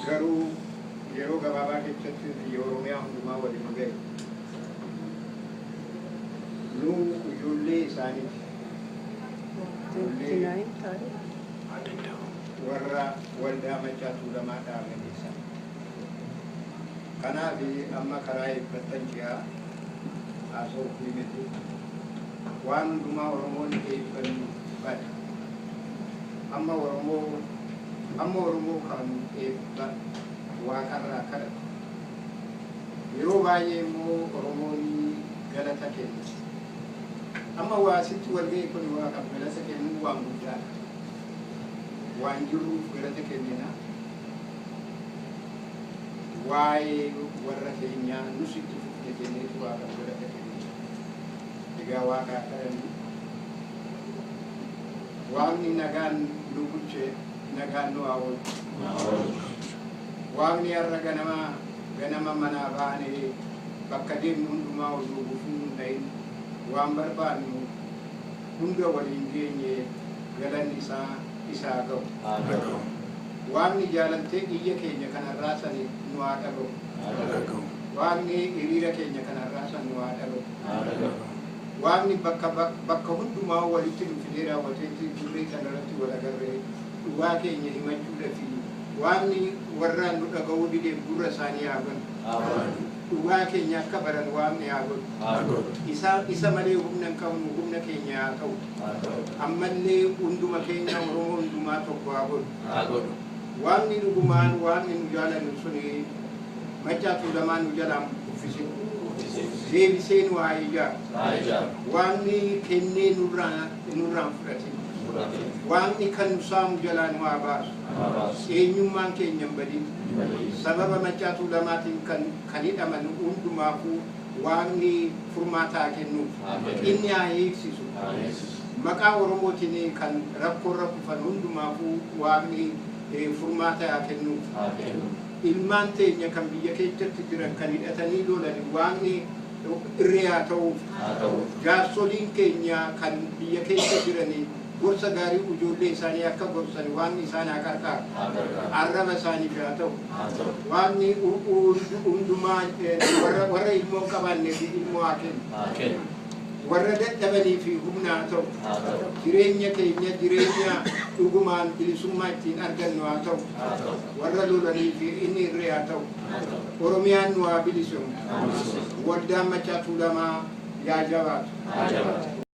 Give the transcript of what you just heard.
garuu yeroo gabaabaa keessatti biyya Oromiyaa hundumaa waliin ga'e nu ijoollee isaaniiti. warra waldaa Maccaa Tuulamaa dhaabateessa. Kanaaf amma karaa eebbatan ji'a haasoo fi miti waan hundumaa Oromoon eebbannu bada. Amma Oromoo kan eebba waaqarraa kadhatu. Yeroo baay'ee immoo Oromoon galata kenna. Amma waasitti walga'ii kun waaqaaf galata kennu waan guddaadha. Waan jiruuf galata kennina. Waa'ee warra keenyaa nusitti fufne kenneetu waaqaaf galata kennina. Egaa waaqaa kadhannu. Waaqni nagaan nu bulche nagaan nu haa oolchu. Waaqni har'a ganama manaa baanee bakka deemnu hundumaa osoo gufuu hin ta'in waan barbaannu hunda waliin geenye galanni isaa ga'u. Waaqni jaalantee biyya keenya kanarraa sani nu haa dhaga'u. Waaqni hiriira keenya kanarraa san nu haa dhaga'u. Waaqni bakka hundumaa walitti nu fidee raawwateetti duree kanarratti wal agarree dhugaa keenya himachuudhaaf Waaqni warraan nu dhaga'uu dideef gurra isaanii haa banu. Dhugaa keenya akka baran Waaqni haa godhu. Isa malee humna hin qabnu humna keenya haa ta'u. Ammallee hunduma keenya Oromoo hundumaa tokko haa godhu. Waaqni dhugumaan Waaqni nu jaalannu suni Maccaa Tuulamaa nu jalaan uffise. Deebisee nu haa ijaaru. Waaqni kennee nurraan fudhate. Waaqni kan nu saamu jalaa nu haa baasu. Eenyummaan keenya hin badin. Sababa Maccaa Tuulamaatiin kan hidhaman hundumaafuu Waaqni furmaata haa kennuuf. Inni haa eegsisu. Maqaa Oromootiin kan rakkoorra kufan hundumaafuu Waaqni furmaata haa kennuuf. Ilmaan teenya kan biyya keessatti jiran kan hidhatanii lolan Waaqni irree haa ta'uuf. Jaarsoliin keenya kan biyya keessa jiranii gorsa gaarii ijoollee isaanii akka gorsan Waaqni isaan haa qarqaaru. Arraba isaaniif haa ta'u. Waaqni hundumaa warra ilmoo qabaanneef ilmoo haa kennu. Warra dadhabanii fi humna haa ta'u. Jireenya keenya jireenya dhugumaan bilisummaa ittiin argannu haa ta'u. Warra lolanii fi inni irree haa ta'u. Oromiyaan nu haa bilisoomtu. Waldaan Maccaa Tuulamaa yaa jabaatu.